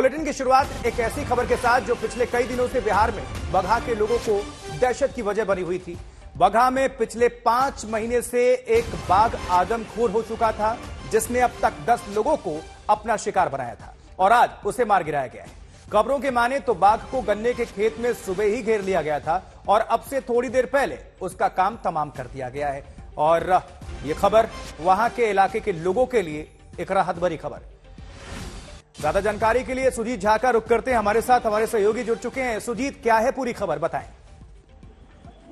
Bulletin की शुरुआत एक ऐसी खबर के साथ जो पिछले कई दिनों से बिहार में बगहा के लोगों को दहशत की वजह बनी हुई थी। बगहा में पिछले 5 महीने से एक बाघ आदमखोर हो चुका था, जिसने अब तक 10 लोगों को अपना शिकार बनाया था और आज उसे मार गिराया गया है। खबरों के माने तो बाघ को गन्ने के खेत में सुबह ही घेर लिया गया था और अब से थोड़ी देर पहले उसका काम तमाम कर दिया गया है। और यह खबर वहां के इलाके के लोगों के लिए एक राहत भरी खबर। ज्यादा जानकारी के लिए सुजीत झा का रुख करते हैं, हमारे साथ हमारे सहयोगी जुड़ चुके हैं। सुजीत, क्या है पूरी खबर, बताएं।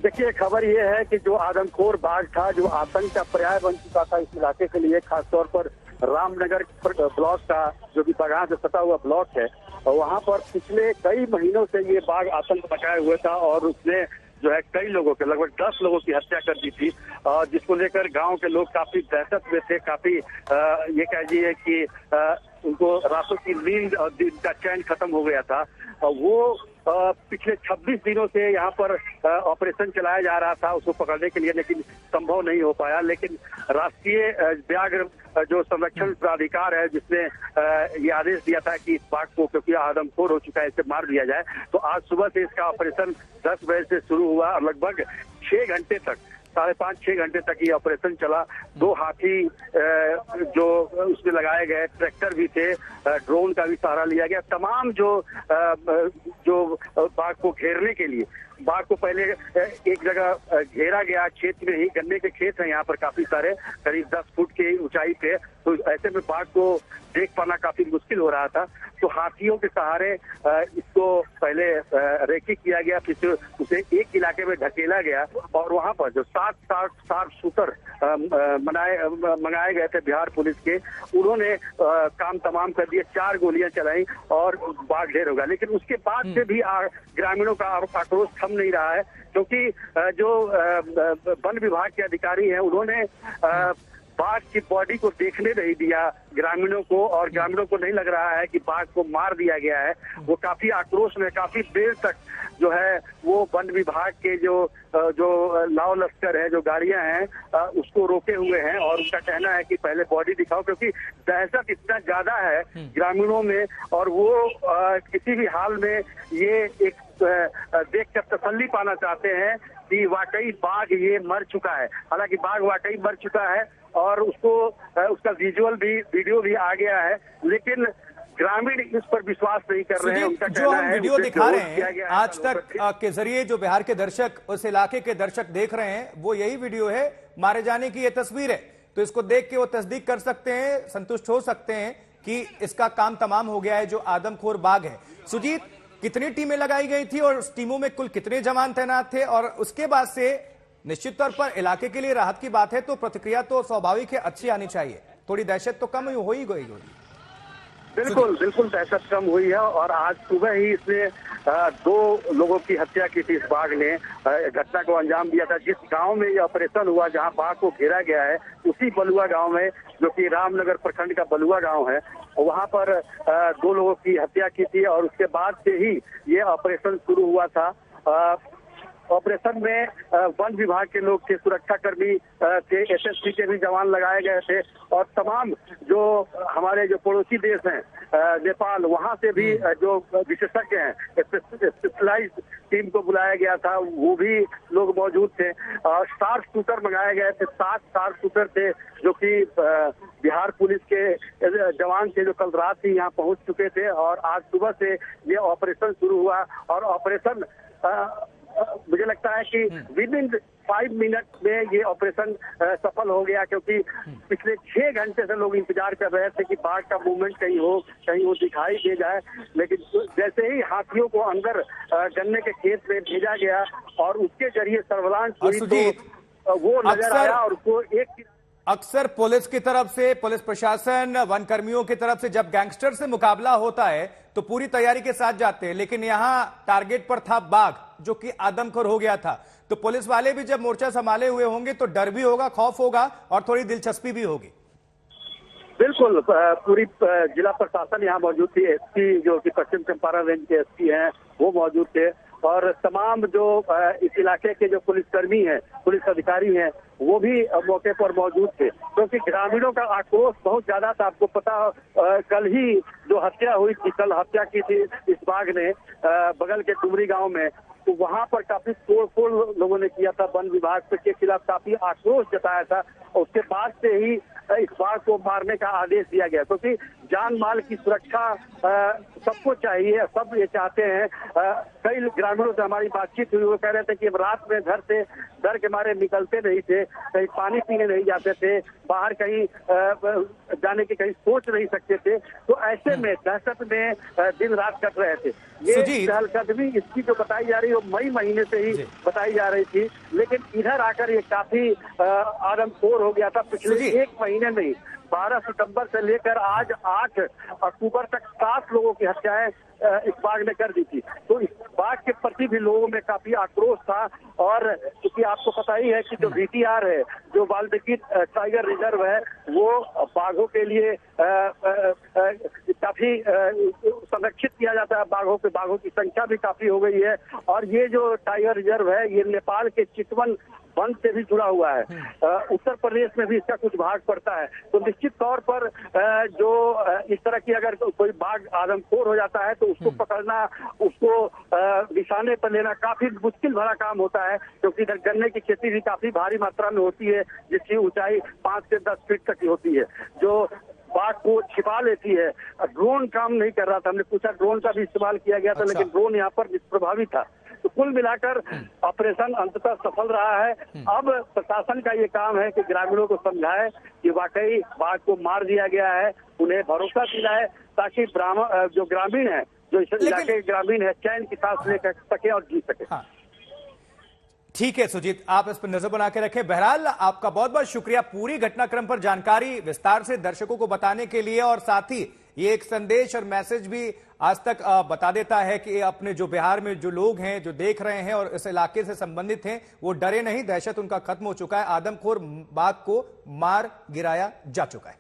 देखिए, खबर यह है कि जो आदमखोर बाघ था, जो आतंक का पर्याय बन चुका था इस इलाके के लिए, खासतौर पर रामनगर ब्लॉक का जो कि बगहा से सटा हुआ ब्लॉक है, वहां पर पिछले कई महीनों से ये बाघ आतंक मचाए हुए था और उसने जो है कई लोगों के, लगभग 10 लोगों की हत्या कर दी थी, जिसको लेकर गांव के लोग काफी दहशत में थे। काफी ये कहिए कि उनको रातों की नींद और दिन का चैन खत्म हो गया था। वो पिछले 26 दिनों से यहाँ पर ऑपरेशन चलाया जा रहा था उसको पकड़ने के लिए, लेकिन संभव नहीं हो पाया। लेकिन राष्ट्रीय व्याघ्र जो संरक्षण प्राधिकार है, जिसने ये आदेश दिया था कि इस बाघ को, क्योंकि आदमखोर हो चुका है, इसे मार दिया जाए, तो आज सुबह से इसका ऑपरेशन 10 बजे से शुरू हुआ और लगभग 6 घंटे तक, 5.5-6 घंटे तक ये ऑपरेशन चला। 2 हाथी जो उसमें लगाए गए, ट्रैक्टर भी थे, ड्रोन का भी सहारा लिया गया। तमाम जो बाघ को घेरने के लिए, बाघ को पहले एक जगह घेरा गया, खेत में ही, गन्ने के खेत हैं यहाँ पर काफी सारे, करीब 10 फुट की ऊंचाई पे, तो ऐसे में बाघ को देख पाना काफी मुश्किल हो रहा था। तो हाथियों के सहारे इसको पहले रेकी किया गया, फिर उसे एक इलाके में ढकेला गया और वहां पर जो 7 शूटर मंगाए गए थे बिहार पुलिस के, उन्होंने काम तमाम कर दिए। 4 गोलियां चलाई और बाघ ढेर हो गया। लेकिन उसके बाद से भी ग्रामीणों का आक्रोश थम नहीं रहा है, क्योंकि जो वन विभाग के अधिकारी हैं, उन्होंने बाघ की बॉडी को देखने नहीं दिया ग्रामीणों को, और ग्रामीणों को नहीं लग रहा है कि बाघ को मार दिया गया है। वो काफी आक्रोश में, काफी देर तक जो है वो वन विभाग के जो लाव लश्कर है, जो गाड़ियां हैं, उसको रोके हुए हैं और उनका कहना है कि पहले बॉडी दिखाओ, क्योंकि दहशत इतना ज्यादा है ग्रामीणों में और वो किसी भी हाल में ये एक देखकर तसल्ली पाना चाहते हैं कि वाकई बाघ ये मर चुका है। हालांकि बाघ वाकई मर चुका है और उसका विजुअल भी, वीडियो भी आ गया है, लेकिन ग्रामीण इस पर विश्वास नहीं कर रहे हैं। उनका जो हम वीडियो दिखा रहे हैं आज तक के जरिए, जो बिहार के दर्शक, उस इलाके के दर्शक देख रहे हैं, वो यही वीडियो है, मारे जाने की ये तस्वीर है। तो इसको देख के वो तस्दीक कर सकते हैं, संतुष्ट हो सकते हैं कि इसका काम तमाम हो गया है, जो आदमखोर बाघ है। सुजीत, कितनी टीमें लगाई गई थी और उस टीमों में कुल कितने जवान तैनात थे? और उसके बाद से निश्चित तौर पर इलाके के लिए राहत की बात है, तो प्रतिक्रिया तो स्वाभाविक है, अच्छी आनी चाहिए। थोड़ी दहशत तो कम हो ही गई होगी। बिल्कुल दहशत कम हुई है और आज सुबह ही इसने 2 लोगों की हत्या की थी। इस बाघ ने घटना को अंजाम दिया था। जिस गांव में ये ऑपरेशन हुआ, जहां बाघ को घेरा गया है, उसी बलुआ गांव में, जो कि रामनगर प्रखंड का बलुआ गांव है, वहां पर 2 लोगों की हत्या की थी और उसके बाद से ही ये ऑपरेशन शुरू हुआ था। ऑपरेशन में वन विभाग के लोग थे, सुरक्षाकर्मी थे, एसएसपी के भी जवान लगाए गए थे और तमाम जो हमारे जो पड़ोसी देश हैं, नेपाल, वहां से भी जो विशेषज्ञ हैं, स्पेशलाइज्ड टीम को बुलाया गया था, वो भी लोग मौजूद थे। 7 शूटर मंगाए गए थे, 7 शूटर थे, जो कि बिहार पुलिस के जवान थे, जो कल रात ही यहाँ पहुंच चुके थे और आज सुबह से ये ऑपरेशन शुरू हुआ और ऑपरेशन मुझे लगता है कि विदिन 5 मिनट में ये ऑपरेशन सफल हो गया, क्योंकि पिछले 6 घंटे से लोग इंतजार कर रहे थे कि बाघ का मूवमेंट कहीं वो दिखाई दे जाए। लेकिन जैसे ही हाथियों को अंदर गन्ने के खेत में भेजा गया और उसके जरिए सर्विलांस हुई, तो वो नजर आया और उसको अक्सर पुलिस की तरफ से, पुलिस प्रशासन, वन कर्मियों की तरफ से जब गैंगस्टर से मुकाबला होता है तो पूरी तैयारी के साथ जाते हैं, लेकिन यहां टारगेट पर था बाघ, जो कि आदमखोर हो गया था। तो पुलिस वाले भी जब मोर्चा संभाले हुए होंगे तो डर भी होगा, खौफ होगा और थोड़ी दिलचस्पी भी होगी। बिल्कुल, पूरी जिला प्रशासन यहाँ मौजूद थी। एसपी जो कि पश्चिम चंपारण रेंज के एसपी हैं, वो मौजूद थे और तमाम जो इस इलाके के जो पुलिसकर्मी हैं, पुलिस अधिकारी हैं, वो भी मौके पर मौजूद थे, क्योंकि ग्रामीणों का आक्रोश बहुत ज्यादा था। आपको पता, कल ही जो हत्या हुई थी, कल हत्या की थी इस बाघ ने बगल के डुमरी गांव में, तो वहां पर काफी तोड़फोड़ लोगों ने किया था। वन विभाग के खिलाफ काफी आक्रोश जताया था। और उसके बाद से ही इस बाघ को मारने का आदेश दिया गया, क्योंकि जान माल की सुरक्षा सबको चाहिए, सब ये चाहते हैं। कई ग्रामीणों से हमारी बातचीत हुई, वो कह रहे थे कि रात में घर से डर के मारे निकलते नहीं थे, कहीं पानी पीने नहीं जाते थे, बाहर कहीं जाने की कहीं सोच नहीं सकते थे। तो ऐसे में दहशत में दिन रात कट रहे थे। ये चहलकदमी इसकी जो बताई जा रही है वो मई महीने से ही बताई जा रही थी, लेकिन इधर आकर ये काफी आदमखोर हो गया था। पिछले एक महीने में 12 सितंबर से लेकर आज 8 अक्टूबर तक 7 लोगों की हत्याएं इस बाघ ने कर दी थी। तो इस बाघ के प्रति भी लोगों में काफी आक्रोश था। और क्योंकि आपको पता ही है कि जो VTR है, जो वाल्मीकि टाइगर रिजर्व है, वो बाघों के लिए काफी संरक्षित किया जाता है। बाघों की संख्या भी काफी हो गई है। और ये जो टाइगर रिजर्व है, ये नेपाल के चितवन वन से भी जुड़ा हुआ है। उत्तर प्रदेश में भी इसका कुछ भाग पड़ता है। तो निश्चित तौर पर जो इस तरह की अगर कोई बाघ आदमखोर हो जाता है तो उसको पकड़ना, उसको निशाने पर लेना काफी मुश्किल भरा काम होता है, क्योंकि इधर गन्ने की खेती भी काफी भारी मात्रा में होती है, जिसकी ऊंचाई 5 से 10 फीट तक की होती है, जो बाघ को छिपा लेती है। ड्रोन काम नहीं कर रहा था, हमने पूछा, ड्रोन का भी इस्तेमाल किया गया था, लेकिन ड्रोन यहाँ पर निष्प्रभावी था। तो कुल मिलाकर ऑपरेशन अंततः सफल रहा है। अब प्रशासन का ये काम है कि ग्रामीणों को समझाए कि वाकई बाघ को मार दिया गया है, उन्हें भरोसा दिलाए, ताकि जो ग्रामीण है, जो इस इलाके के ग्रामीण है, चैन की सांस ले सके और जी सके। हाँ। ठीक है सुजीत, आप इस पर नजर बना के रखें। बहरहाल आपका बहुत बहुत शुक्रिया पूरी घटनाक्रम पर जानकारी विस्तार से दर्शकों को बताने के लिए, और साथ ही ये एक संदेश और मैसेज भी आज तक बता देता है कि अपने जो बिहार में जो लोग हैं, जो देख रहे हैं और इस इलाके से संबंधित हैं, वो डरे नहीं, दहशत उनका खत्म हो चुका है। आदमखोर बाघ को मार गिराया जा चुका है।